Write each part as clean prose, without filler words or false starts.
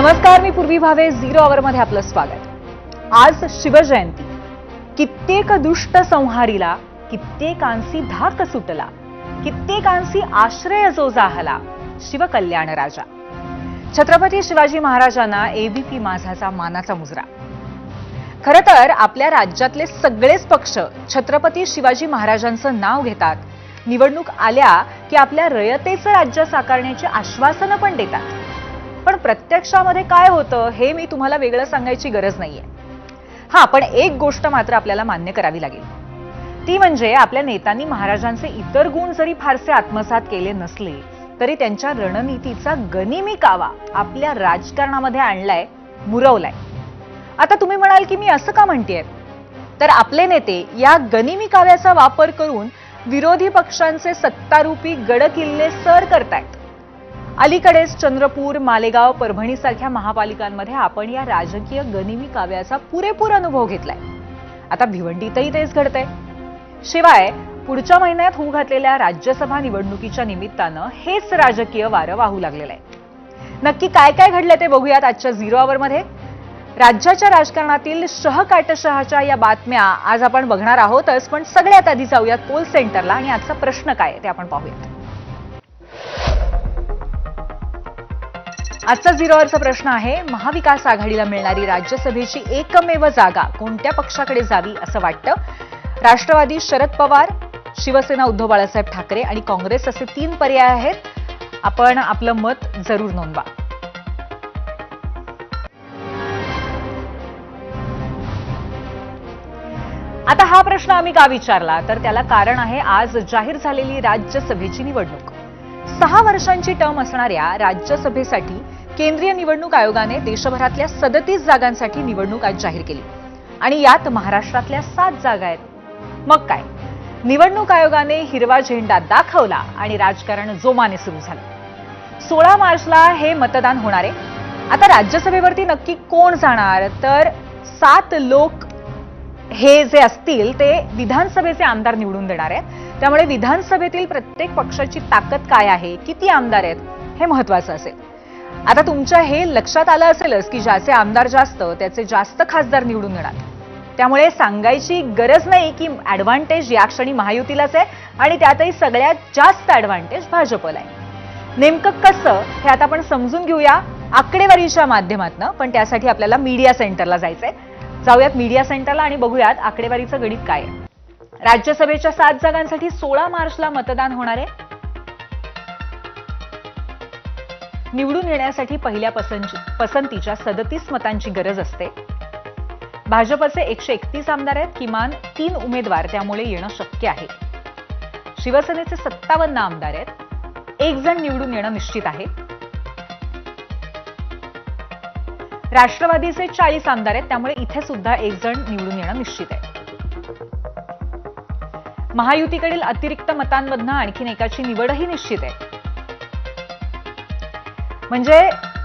नमस्कार, मी पूर्वी भावे. 0 आवर मध्ये आपलं स्वागत. आज शिवजयंती. कित्येक दुष्ट संहारीला, कित्येकांसी धाक सुटला, कित्येकांसी आश्रय जो जाहला, शिवकल्याण राजा. छत्रपती शिवाजी महाराजांना एबीपी माझाचा मानाचा मुजरा. खरं तर आपल्या राज्यातले सगळेच पक्ष छत्रपती शिवाजी महाराजांचं नाव घेतात. निवडणूक आल्या की आपल्या रयतेचं राज्य साकारण्याची आश्वासनं पण देतात. पण प्रत्यक्षामध्ये काय होतं हे मी तुम्हाला वेगळं सांगायची गरज नाहीये. पण एक गोष्ट मात्र आपल्याला मान्य करावी लागेल. ती म्हणजे आपल्या नेत्यांनी महाराजांचे इतर गुण जरी फारसे आत्मसात केले नसले तरी त्यांच्या रणनीतीचा गनिमी कावा आपल्या राजकारणामध्ये आणलाय, मुरवलाय. आता तुम्ही म्हणाल की मी असं का म्हणतेय, तर आपले नेते या गनिमी काव्याचा वापर करून विरोधी पक्षांचे सत्तारूपी गडकिल्ले सर करतायत. अलीकडेच चंद्रपूर, मालेगाव, परभणी सारख्या महापालिकांमध्ये आपण या राजकीय गनिमी काव्याचा पुरेपूर अनुभव घेतलाय. आता भिवंडीतही तेच घडतंय. शिवाय पुढच्या महिन्यात होऊ घातलेल्या राज्यसभा निवडणुकीच्या निमित्तानं हेच राजकीय वारं वाहू लागलेलं आहे. नक्की काय काय घडलं ते बघूयात आजच्या 0 आवर मध्ये. राज्याच्या राजकारणातील शहाच्या या बातम्या आज आपण बघणार आहोतच, पण सगळ्यात आधी जाऊयात पोल सेंटरला आणि आजचा प्रश्न काय ते आपण पाहूयात. आजचा 0 आवरचा प्रश्न आहे, महाविकास आघाडीला मिळणारी राज्यसभेची एकमेव जागा कोणत्या पक्षाकडे जावी असं वाटतं? राष्ट्रवादी शरद पवार, शिवसेना उद्धव बाळासाहेब ठाकरे आणि काँग्रेस असे 3 पर्याय आहेत. आपण आपलं मत जरूर नोंदवा. आता हा प्रश्न आम्ही का विचारला, तर त्याला कारण आहे आज जाहीर झालेली राज्यसभेची निवडणूक. 6 वर्षांची टर्म असणाऱ्या राज्यसभेसाठी केंद्रीय निवडणूक आयोगाने देशभरातल्या 37 जागांसाठी निवडणूक आज जाहीर केली आणि यात महाराष्ट्रातल्या 7 जागा आहेत. मग काय, निवडणूक आयोगाने हिरवा झेंडा दाखवला आणि राजकारण जोमाने सुरू झालं. 16 मार्चला हे मतदान होणार आहे. आता राज्यसभेवरती नक्की कोण जाणार, तर 7 लोक हे जे असतील ते विधानसभेचे आमदार निवडून देणार आहेत. त्यामुळे विधानसभेतील प्रत्येक पक्षाची ताकद काय आहे, किती आमदार आहेत, हे महत्वाचं असेल. आता तुमच्या हे लक्षात आलं असेलच की ज्याचे आमदार जास्त त्याचे जास्त खासदार निवडून येणार. त्यामुळे सांगायची गरज नाही की ऍडव्हान्टेज या क्षणी महायुतीलाच आहे आणि त्यातही सगळ्यात जास्त ऍडव्हान्टेज भाजपला आहे. नेमकं कसं हे आता आपण समजून घेऊया आकडेवारीच्या माध्यमातून. पण त्यासाठी आपल्याला मीडिया सेंटरला जायचंय. जाऊयात मीडिया सेंटरला आणि बघूयात आकडेवारीचं गणित काय आहे. राज्यसभेच्या 7 जागांसाठी 16 मार्चला मतदान होणार आहे. निवडून येण्यासाठी पहिल्या पसंतीच्या 37 मतांची गरज असते. भाजपचे 131 आमदार आहेत, किमान 3 उमेदवार त्यामुळे येणं शक्य आहे. शिवसेनेचे 57 आमदार आहेत, 1 जण निवडून येणं निश्चित आहे. राष्ट्रवादीचे 40 आमदार आहेत, त्यामुळे इथे सुद्धा 1 जण निवडून येणं निश्चित आहे. महायुतीकडील अतिरिक्त मतांमधनं आणखीन एकाची निवडही निश्चित आहे. म्हणजे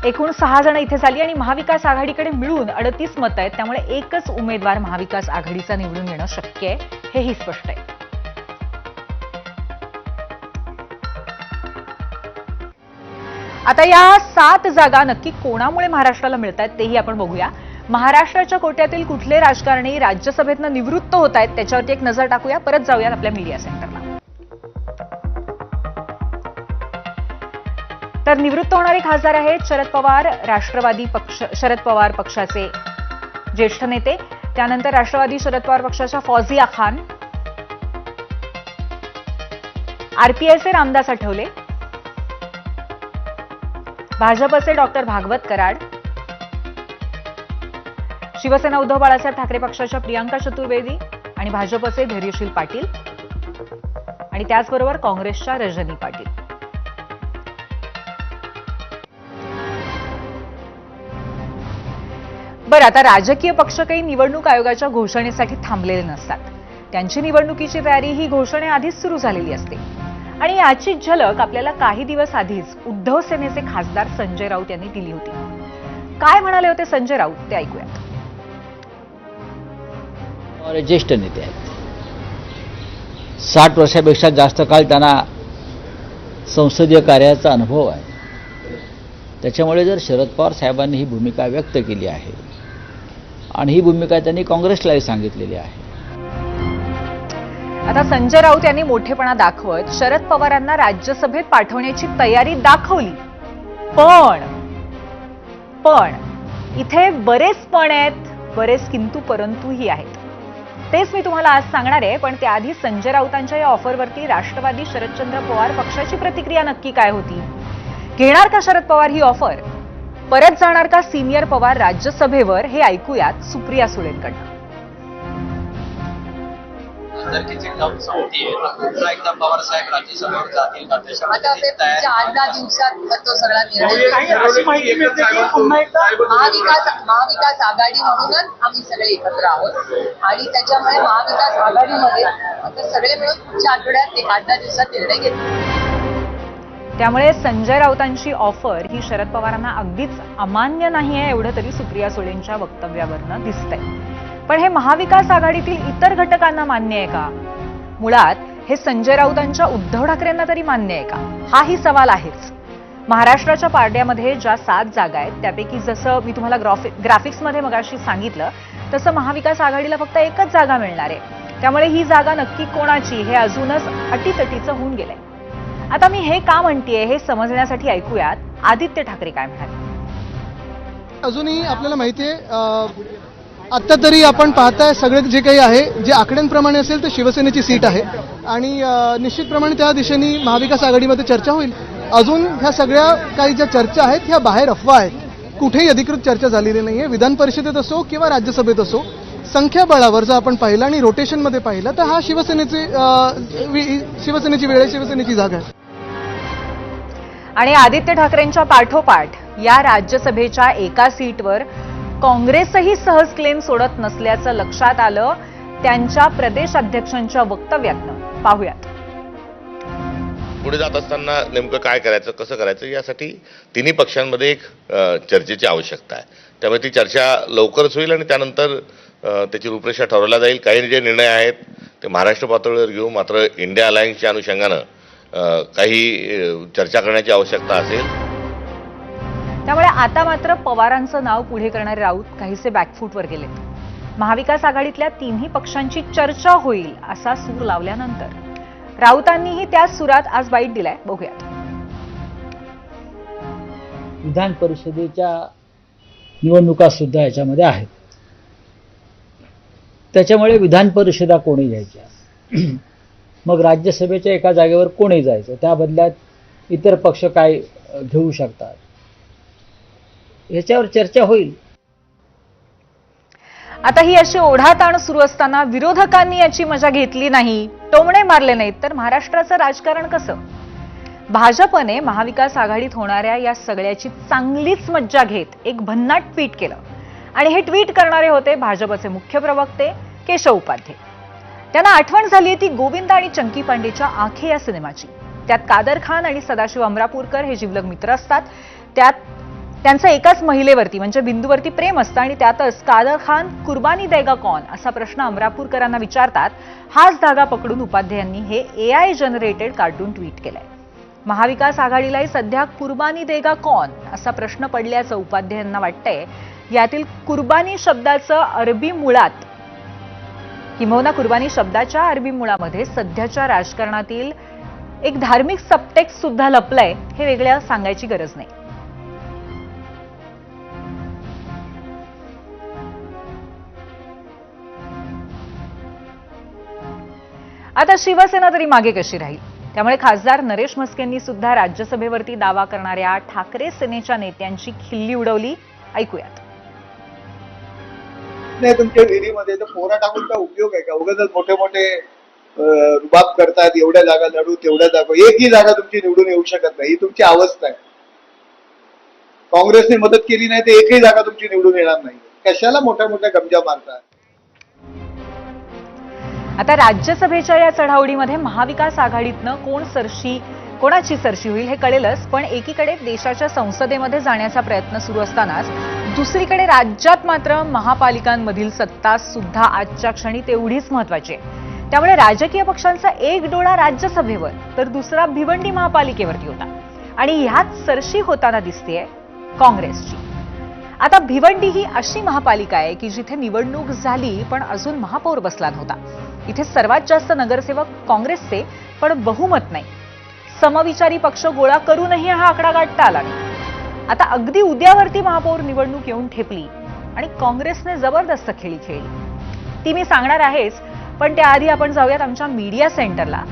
एकूण 6 जण इथे झाली आणि महाविकास आघाडीकडे मिळून 38 मतं आहेत. त्यामुळे एकच उमेदवार महाविकास आघाडीचा निवडून येणं शक्य आहे, हेही स्पष्ट आहे. आता या 7 जागा नक्की कोणामुळे महाराष्ट्राला मिळत आहेत तेही आपण बघूया. महाराष्ट्राच्या कोट्यातील कुठले राजकारणी राज्यसभेतनं निवृत्त होत आहेत त्याच्यावरती एक नजर टाकूया. परत जाऊयात आपल्या मीडिया सेंटरला. तर निवृत्त होणारे खासदार आहेत शरद पवार, शरद पवार पक्षाचे ज्येष्ठ नेते. त्यानंतर राष्ट्रवादी शरद पवार पक्षाच्या फौजिया खान, आरपीआयचे रामदास आठवले, भाजपचे डॉक्टर भागवत कराड, शिवसेना उद्धव बाळासाहेब ठाकरे पक्षाच्या प्रियांका चतुर्वेदी आणि भाजपचे धैर्यशील पाटील आणि त्याचबरोबर काँग्रेसच्या रजनी पाटील. बरं, आता राजकीय पक्ष काही निवडणूक आयोगाच्या घोषणेसाठी थांबलेले नसतात. त्यांची निवडणुकीची तयारी ही घोषणेआधीच सुरू झालेली असते आणि याची झलक आपल्याला काही दिवस आधीच उद्धव सेनेचे खासदार संजय राऊत यांनी दिली होती. काय म्हणाले होते संजय राऊत ते ऐकूयात. ज्येष्ठ नेते आहेत, 60 वर्षापेक्षा जास्त काळ त्यांना संसदीय कार्याचा अनुभव आहे. त्याच्यामुळे जर शरद पवार साहेबांनी ही भूमिका व्यक्त केली आहे आणि ही भूमिका त्यांनी काँग्रेसलाही सांगितलेली आहे. आता संजय राऊत यांनी मोठेपणा दाखवत शरद पवारांना राज्यसभेत पाठवण्याची तयारी दाखवली. पण इथे बरेच पण आहेत, बरेच किंतु परंतुही आहेत. तेच मी तुम्हाला आज सांगणार आहे. पण त्याआधी संजय राऊतांच्या या ऑफरवरती राष्ट्रवादी शरदचंद्र पवार पक्षाची प्रतिक्रिया नक्की काय होती? घेणार का शरद पवार ही ऑफर? परत जाणार का सिनियर पवार राज्यसभेवर? हे ऐकूयात सुप्रिया सुळेंकडनं. आमदारकीची काम संपतीये, पुन्हा एकदा पवार साहेब राज्यसभेवर जातील का? आता ते पुढच्या 8-10 दिवसात तो सगळा निर्णय अशी माहिती मिळते की पुन्हा एकदा महाविकास आघाडी म्हणूनच आम्ही सगळे एकत्र आहोत आणि त्याच्यामुळे महाविकास आघाडीमध्ये आता सगळे मिळून पुढच्या आठवड्यात 8-10 दिवसात निर्णय घेतले. त्यामुळे संजय राऊतांची ऑफर ही शरद पवारांना अगदीच अमान्य नाहीये एवढं तरी सुप्रिया सुळेंच्या वक्तव्यावरनं दिसतंय. पण हे महाविकास आघाडीतील इतर घटकांना मान्य आहे का? मुळात हे संजय राऊतांच्या उद्धव ठाकरेंना तरी मान्य आहे का? हाही सवाल आहेच. महाराष्ट्राच्या पारड्यामध्ये ज्या 7 जागा आहेत त्यापैकी जसं मी तुम्हाला ग्राफिक्समध्ये मगाशी सांगितलं तसं महाविकास आघाडीला फक्त एकच जागा मिळणार आहे. त्यामुळे ही जागा नक्की कोणाची हे अजूनच अटीतटीचं होऊन गेलंय. आता मी हे का म्हणतेय हे समजण्यासाठी ऐकूयात आदित्य ठाकरे काय म्हणाले. अजूनही आपल्याला माहिती आहे आत्ता तरी आपण पाहताय सगळे जे काही आहे जे आकड्यांप्रमाणे असेल तर शिवसेनेची सीट आहे आणि निश्चितप्रमाणे त्या दिशेने महाविकास आघाडीमध्ये चर्चा होईल. अजून ह्या सगळ्या काही ज्या चर्चा आहेत ह्या बाहेर अफवा आहेत, कुठेही अधिकृत चर्चा झालेली नाहीये. विधान परिषदेत असो किंवा राज्यसभेत असो संख्याबळावर जर आपण पाहिलं आणि रोटेशनमध्ये पाहिलं तर हा शिवसेनेची वेळ आहे, शिवसेनेची जागा आहे. आणि आदित्य ठाकरेंच्या पाठोपाठ या राज्यसभेच्या एका सीटवर काँग्रेसही सहज क्लेम सोडत नसल्याचं लक्षात आलं त्यांच्या प्रदेश अध्यक्षांच्या वक्तव्यातनं. पाहूयात. पुढे जात असताना नेमकं काय करायचं, कसं करायचं यासाठी तिन्ही पक्षांमध्ये एक चर्चेची आवश्यकता आहे. त्यामुळे ती चर्चा लवकरच होईल आणि त्यानंतर त्याची रूपरेषा ठरवल्या जाईल. काही जे निर्णय आहेत ते महाराष्ट्र पातळीवर घेऊ, मात्र इंडिया अलायन्सच्या अनुषंगानं काही चर्चा करण्याची आवश्यकता असेल. त्यामुळे आता मात्र पवारांचं नाव पुढे करणारे राऊत काहीसे बॅकफूटवर गेलेत. महाविकास आघाडीतल्या तिन्ही पक्षांची चर्चा होईल असा सूर लावल्यानंतर राऊतांनीही त्याच सुरात आज बाईट दिलाय. बघूयात. विधान परिषदेच्या निवडणुका सुद्धा याच्यामध्ये आहेत. त्याच्यामुळे विधान परिषदा कोणी घ्यायच्या, मग राज्यसभेच्या एका जागेवर कोणी जायचं, त्या बदल्यात इतर पक्ष काय घेऊ शकतात याच्यावर चर्चा होईल. आता ही अशी ओढाताण सुरू असताना विरोधकांनी याची मजा घेतली नाही, टोमणे मारले नाहीत तर महाराष्ट्राचं राजकारण कसं? भाजपने महाविकास आघाडीत होणाऱ्या या सगळ्याची चांगलीच मज्जा घेत एक भन्नाट ट्विट केलं आणि हे ट्विट करणारे होते भाजपचे मुख्य प्रवक्ते केशव उपाध्ये. त्यांना आठवण झाली ती गोविंदा आणि चंकी पांडेच्या आखे या सिनेमाची. त्यात कादर खान आणि सदाशिव अमरापूरकर हे जिवलग मित्र असतात. त्यांचं एकाच महिलेवरती म्हणजे बिंदूवरती प्रेम असतं आणि त्यातच कादर खान कुर्बानी देगा कौन असा प्रश्न अमरापूरकरांना विचारतात. हाच धागा पकडून उपाध्यायांनी हे AI जनरेटेड कार्टून ट्विट केलंय. महाविकास आघाडीलाही सध्या कुर्बानी देगा कौन असा प्रश्न पडल्याचं उपाध्यायांना वाटतंय. यातील कुर्बानी शब्दाचं अरबी मुळात किंबहुना कुर्बानी शब्दाच्या अरबी मुळामध्ये सध्याच्या राजकारणातील एक धार्मिक सबटेक्स्ट सुद्धा लपलंय. हे वेगळ्या सांगायची गरज नाही. आता शिवसेना तरी मागे कशी राहील? त्यामुळे खासदार नरेश म्हस्केंनी सुद्धा राज्यसभेवरती दावा करणाऱ्या ठाकरे सेनेच्या नेत्यांची खिल्ली उडवली. ऐकूयात. नाही, तुमच्या विधीमध्ये तर पोरा टाकून काय उपयोग आहे का? उगाच मोठे मोठे रुबाब करतात, एवढ्या जागा लढू तेवढ्या जागा, एकही जागा तुमची निवडून येऊ शकत नाही. ही तुमची अवस्था आहे. काँग्रेसने मदत केली नाही तर एकही जागा तुमची निवडून येणार नाही. कशाला मोठ्या मोठ्या गमजा मारतात? आता राज्यसभेच्या या चढाओढीमध्ये महाविकास आघाडीतनं कोणाची सरशी होईल हे कळेलच. पण एकीकडे देशाच्या संसदेमध्ये जाण्याचा प्रयत्न सुरू असतानाच दुसरीकडे राज्यात मात्र महापालिकांमधील सत्ता सुद्धा आजच्या क्षणी तेवढीच महत्वाची आहे. त्यामुळे राजकीय पक्षांचा एक डोळा राज्यसभेवर तर दुसरा भिवंडी महापालिकेवरती होता आणि ह्याच सरशी होताना दिसतेय काँग्रेसची. आता भिवंडी ही अशी महापालिका आहे की जिथे निवडणूक झाली पण अजून महापौर बसला नव्हता. इथे सर्वात जास्त नगरसेवक काँग्रेसचे, पण बहुमत नाही. समविचारी पक्ष गोळा करूनही हा आकडा गाठता आला नाही. आता अगदी उद्यावरती महापौर निवडणूक येऊन ठेपली आणि काँग्रेसने जबरदस्त खेळी खेळली. ती मी सांगणार आहेच, पण त्याआधी आपण जाऊयात आमच्या मीडिया सेंटरला.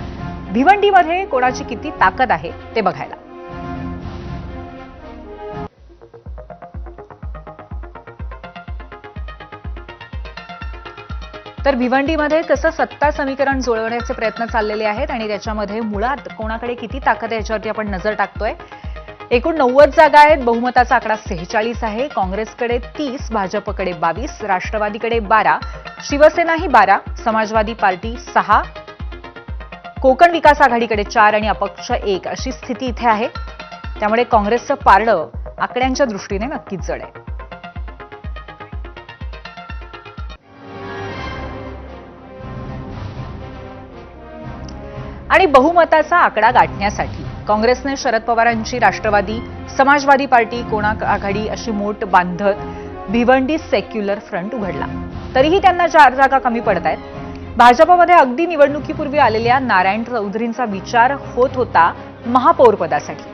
भिवंडीमध्ये कोणाची किती ताकद आहे ते बघायला. तर भिवंडीमध्ये कसं सत्ता समीकरण जुळवण्याचे प्रयत्न चाललेले आहेत आणि त्याच्यामध्ये मुळात कोणाकडे किती ताकद आहे याच्यावरती आपण नजर टाकतोय. एकूण 90 जागा आहेत. बहुमताचा आकडा 46 आहे. काँग्रेसकडे 30, भाजपकडे 22, राष्ट्रवादीकडे 12, शिवसेनाही 12, समाजवादी पार्टी 6, कोकण विकास आघाडीकडे 4 आणि अपक्ष 1 अशी स्थिती इथे आहे. त्यामुळे काँग्रेसचं पारडं आकड्यांच्या दृष्टीने नक्कीच जड आहे. आणि बहुमताचा आकडा गाठण्यासाठी काँग्रेसने शरद पवारांची राष्ट्रवादी, समाजवादी पार्टी, कोकण आघाडी अशी मोट बांधत भिवंडी सेक्युलर फ्रंट उघडला. तरीही त्यांना 4 जागा कमी पडत आहेत. भाजपमध्ये अगदी निवडणुकीपूर्वी आलेल्या नारायण चौधरींचा विचार होत होता महापौर पदासाठी.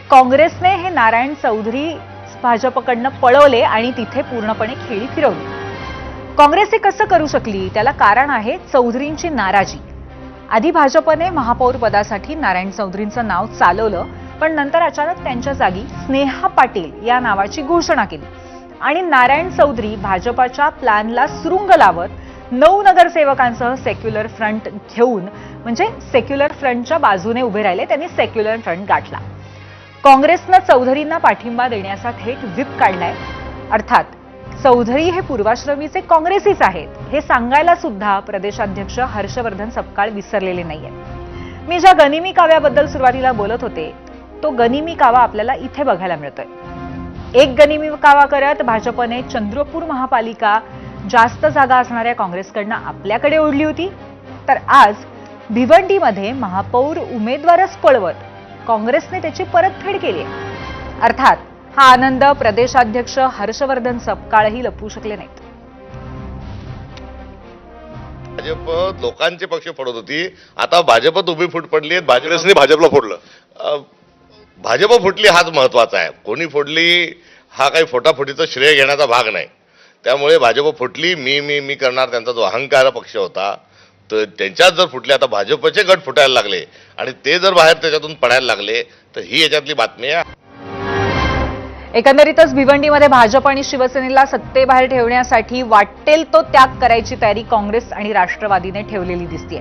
काँग्रेसने हे नारायण चौधरी भाजपकडनं पळवले आणि तिथे पूर्णपणे खेळी फिरवली. काँग्रेस हे कसं करू शकली? त्याला कारण आहे चौधरींची नाराजी. आधी भाजपने महापौर पदासाठी नारायण चौधरींचं नाव चालवलं, पण नंतर अचानक त्यांच्या जागी स्नेहा पाटील या नावाची घोषणा केली आणि नारायण चौधरी भाजपच्या प्लॅनला सुरुंग लावत 9 नगरसेवकांसह सेक्युलर फ्रंट घेऊन म्हणजे सेक्युलर फ्रंटच्या बाजूने उभे राहिले. त्यांनी सेक्युलर फ्रंट गाठला. काँग्रेसनं चौधरींना पाठिंबा देण्याचा थेट व्हिप काढलाय. अर्थात चौधरी हे पूर्वाश्रमीचे काँग्रेसीच आहेत हे सांगायला सुद्धा प्रदेशाध्यक्ष हर्षवर्धन सपकाळ विसरलेले नाहीयेत. मी ज्या गनिमी काव्याबद्दल सुरुवातीला बोलत होते तो गनिमी कावा आपल्याला इथे बघायला मिळतोय. एक गनिमी कावा करत भाजपने चंद्रपूर महापालिका जास्त जागा असणाऱ्या काँग्रेसकडनं आपल्याकडे ओढली होती, तर आज भिवंडीमध्ये महापौर उमेदवारच पळवत काँग्रेसने त्याची परतफेड केली. अर्थात हा आनंद प्रदेशाध्यक्ष हर्षवर्धन सपकाळही लपवू शकले नाहीत. भाजप लोकांचे पक्ष फोडत होती, आता भाजपत उभी फूट पडली. काँग्रेसने भाजपला फोडलं. भाजप फुटली हाच महत्वाचा आहे. कोणी फोडली हा काही फोटाफोटीचा श्रेय घेण्याचा भाग नाही. त्यामुळे भाजप फुटली. मी करणार त्यांचा जो अहंकार पक्ष होता तर त्यांच्यात जर फुटले, आता भाजपचे गट फुटायला लागले आणि ते जर बाहेर त्याच्यातून पडायला लागले तर ही याच्यातली बातमी आहे. एकंदरीतच भिवंडीमध्ये भाजप आणि शिवसेनेला सत्तेबाहेर ठेवण्यासाठी वाटेल तो त्याग करायची तयारी काँग्रेस आणि राष्ट्रवादीने ठेवलेली दिसतेय.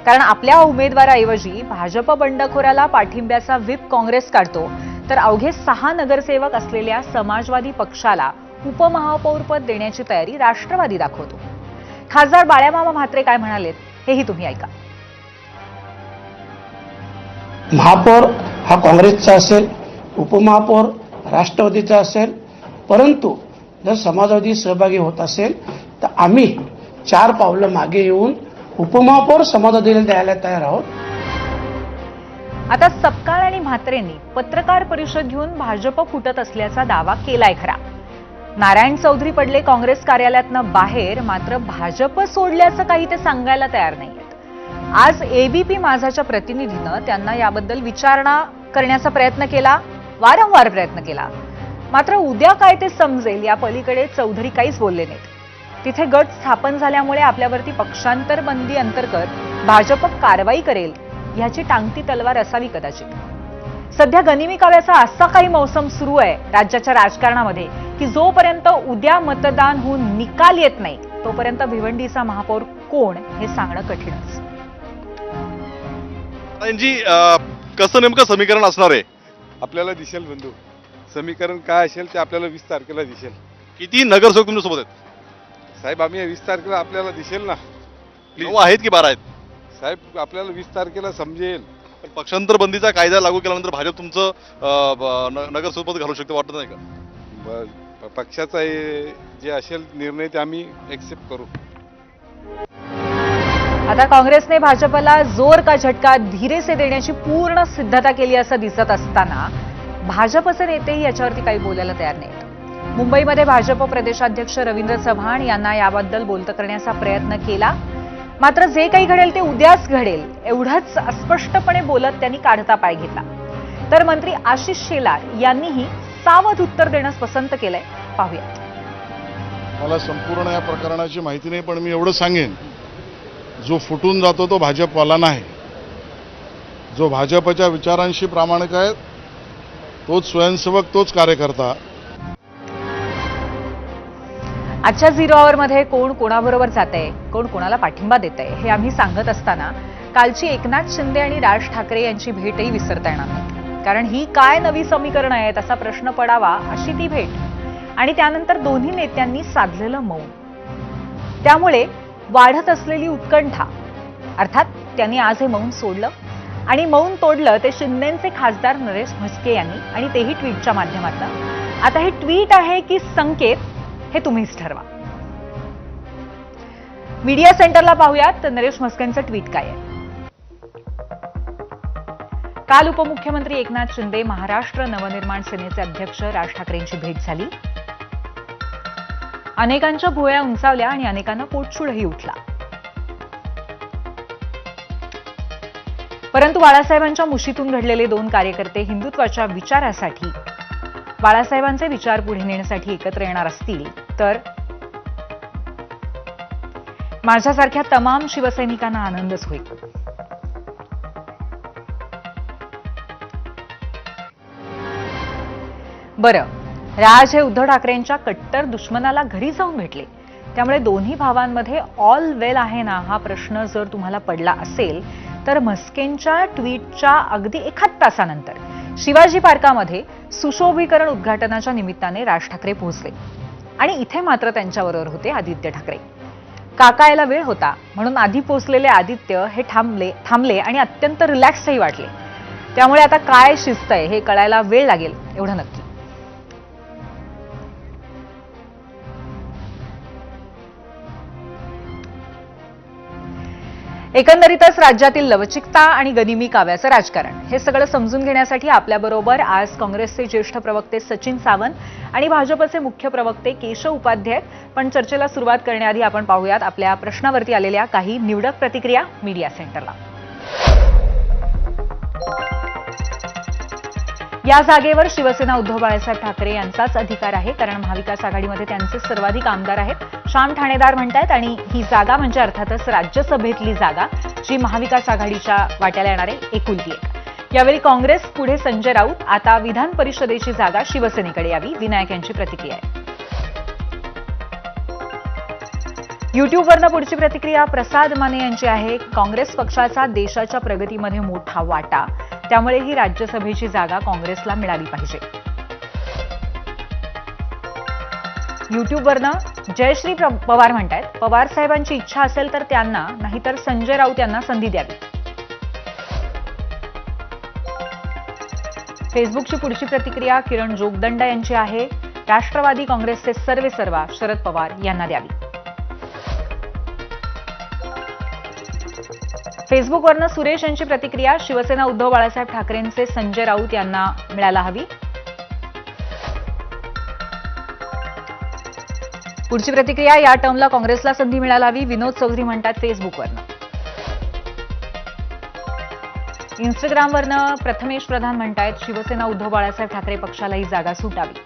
कारण आपल्या उमेदवाराऐवजी भाजप बंडखोराला पाठिंब्याचा व्हिप काँग्रेस काढतो, तर अवघे 6 नगरसेवक असलेल्या समाजवादी पक्षाला उपमहापौरपद देण्याची तयारी राष्ट्रवादी दाखवतो. खासदार बाळ्यामामा म्हात्रे काय म्हणालेत हेही तुम्ही ऐका. महापौर हा काँग्रेसचा असेल, उपमहापौर राष्ट्रवादीचा असेल, परंतु जर समाजवादी सहभागी होत असेल तर आम्ही 4 पावलं मागे येऊन उपमहापौर समाजवादीला द्यायला तयार आहोत. आता सपकाळ आणि म्हात्रेंनी पत्रकार परिषद घेऊन भाजप फुटत असल्याचा दावा केलाय खरा. नारायण चौधरी पडले काँग्रेस कार्यालयातनं बाहेर, मात्र भाजप सोडल्याचं काही ते सांगायला तयार नाहीयेत. आज एबीपी माझाच्या प्रतिनिधीनं त्यांना याबद्दल विचारणा करण्याचा प्रयत्न केला, वारंवार प्रयत्न केला. मात्र उद्या काय ते समजेल या पलीकडे चौधरी काहीच बोलले नाहीत. तिथे गट स्थापन झाल्यामुळे आपल्यावरती पक्षांतर बंदी अंतर्गत भाजप कारवाई करेल ह्याची टांगती तलवार असावी कदाचित. सध्या गनिमी काव्याचा असा काही मौसम सुरू आहे राज्याच्या राजकारणामध्ये की जोपर्यंत उद्या मतदान होऊन निकाल येत नाही तोपर्यंत भिवंडीचा महापौर कोण हे सांगणं कठीणच. कसं नेमकं समीकरण असणार आहे आपल्याला दिसेल बंधू. समीकरण काय असेल ते आपल्याला 20 तारखेला दिसेल. किती नगरसेवक तुमच्या सोबत आहेत साहेब? आम्ही 20 तारखेला आपल्याला दिसेल ना. 9 आहेत की 12 आहेत साहेब? आपल्याला 20 तारखेला समजेल. पक्षांतर बंदीचा कायदा लागू केल्यानंतर भाजप तुमचं नगरसेवक घालू शकते वाटत नाही का? पक्षाचा जे असेल निर्णय ते आम्ही एक्सेप्ट करू. आता काँग्रेसने भाजपला जोर का झटका धीरे से देण्याची पूर्ण सिद्धता केली असं दिसत असताना भाजपचे नेतेही याच्यावरती काही बोलायला तयार नाहीत. मुंबईमध्ये भाजप प्रदेशाध्यक्ष रवींद्र चव्हाण यांना याबद्दल बोलतं करण्याचा प्रयत्न केला, मात्र जे काही घडेल ते उद्याच घडेल एवढंच अस्पष्टपणे बोलत त्यांनी काढता पाय घेतला. तर मंत्री आशिष शेलार यांनीही सावध उत्तर देण्यास पसंत केलंय. पाहूयात. मला संपूर्ण या प्रकरणाची माहिती नाही, पण मी एवढं सांगेन, जो फुटून जातो तो भाजपवाला नाही. जो भाजपच्या विचारांशी प्रामाणिक आहे तोच स्वयंसेवक, तोच कार्यकर्ता. आजच्या 0 आवरमध्ये कोण कोणाबरोबर जातंय, कोण कोणाला पाठिंबा देतंय हे आम्ही सांगत असताना कालची एकनाथ शिंदे आणि राज ठाकरे यांची भेटही विसरता येणार नाही. कारण ही काय नवी समीकरण आहेत असा प्रश्न पडावा अशी ती भेट आणि त्यानंतर दोन्ही नेत्यांनी साधलेलं मौन. त्यामुळे वाढत असलेली उत्कंठा, अर्थात त्यांनी आज हे मौन सोडलं आणि मौन तोडलं ते शिंदेचे खासदार नरेश म्हस्के यांनी, आणि तेही ट्विटच्या माध्यमातून. आता हे ट्विट आहे की संकेत हे तुम्हीच ठरवा. मीडिया सेंटरला पाहूयात नरेश म्हस्केंचं ट्विट काय आहे. काल उपमुख्यमंत्री एकनाथ शिंदे, महाराष्ट्र नवनिर्माण सेनेचे अध्यक्ष राज ठाकरेंची भेट झाली. अनेकांच्या भुवया उंचावल्या आणि अनेकांना पोटशूळही उठला. परंतु बाळासाहेबांच्या मुशीतून घडलेले 2 कार्यकर्ते हिंदुत्वाच्या विचारासाठी, बाळासाहेबांचे विचार पुढे नेण्यासाठी एकत्र येणार असतील तर माझ्यासारख्या तमाम शिवसैनिकांना आनंदच होईल. बरं, राज हे उद्धव ठाकरेंच्या कट्टर दुश्मनाला घरी जाऊन भेटले, त्यामुळे दोन्ही भावांमध्ये ऑल वेल आहे ना हा प्रश्न जर तुम्हाला पडला असेल तर म्हस्केंच्या ट्विटच्या अगदी 1 तासानंतर शिवाजी पार्कामध्ये सुशोभीकरण उद्घाटनाच्या निमित्ताने राज ठाकरे पोहोचले आणि इथे मात्र त्यांच्याबरोबर होते आदित्य ठाकरे. काका यायला वेळ होता म्हणून आधी पोहोचलेले आदित्य हे थांबले आणि अत्यंत रिलॅक्सही वाटले. त्यामुळे आता काय शिस्त आहे हे कळायला वेळ लागेल एवढं नक्की. एकंदरीतच राज्यातील लवचिकता आणि गनिमी काव्याचं राजकारण हे सगळं समजून घेण्यासाठी आपल्याबरोबर आज काँग्रेसचे ज्येष्ठ प्रवक्ते सचिन सावंत आणि भाजपचे मुख्य प्रवक्ते केशव उपाध्याय. पण चर्चेला सुरुवात करण्याआधी आपण पाहूयात आपल्या प्रश्नावरती आलेल्या काही निवडक प्रतिक्रिया मीडिया सेंटरला. या जागेवर शिवसेना उद्धव बाळासाहेब ठाकरे यांचाच अधिकार आहे, कारण महाविकास आघाडीमध्ये त्यांचे सर्वाधिक आमदार आहेत. श्याम ठाणेदार म्हणतायत आणि ही जागा म्हणजे अर्थातच राज्यसभेतली जागा जी महाविकास आघाडीच्या वाट्याला येणार आहे, एकुलती एक. यावेळी काँग्रेस पुढे संजय राऊत, आता विधान परिषदेची जागा शिवसेनेकडे यावी, विनायक यांची प्रतिक्रिया आहे. युट्यूबवरनं पुढची प्रतिक्रिया प्रसाद माने यांची आहे. काँग्रेस पक्षाचा देशाच्या प्रगतीमध्ये मोठा वाटा, त्यामुळे ही राज्यसभेची जागा काँग्रेसला मिळाली पाहिजे. युट्यूबवरनं जयश्री पवार म्हणतायत, पवार साहेबांची इच्छा असेल तर त्यांना, नाहीतर संजय राऊत यांना संधी द्यावी. फेसबुकची पुढची प्रतिक्रिया किरण जोगदंड यांची आहे. राष्ट्रवादी काँग्रेसचे सर्वेसर्वा शरद पवार यांना द्यावी. फेसबुकवरनं सुरेश यांची प्रतिक्रिया, शिवसेना उद्धव बाळासाहेब ठाकरेंचे संजय राऊत यांना मिळायला हवी. पुढची प्रतिक्रिया, या टर्मला काँग्रेसला संधी मिळायला हवी, विनोद चौधरी म्हणतात फेसबुकवरनं. इंस्टाग्रामवरनं प्रथमेश प्रधान म्हणतायत, शिवसेना उद्धव बाळासाहेब ठाकरे पक्षाला ही जागा सुटावी.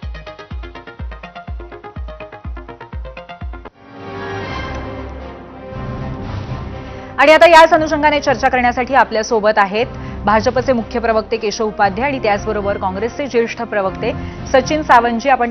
आणि आता याच अनुषंगाने चर्चा करण्यासाठी आपल्यासोबत आहेत भाजपचे मुख्य प्रवक्ते केशव उपाध्याय आणि त्याचबरोबर काँग्रेसचे ज्येष्ठ प्रवक्ते सचिन सावंतजी. आपण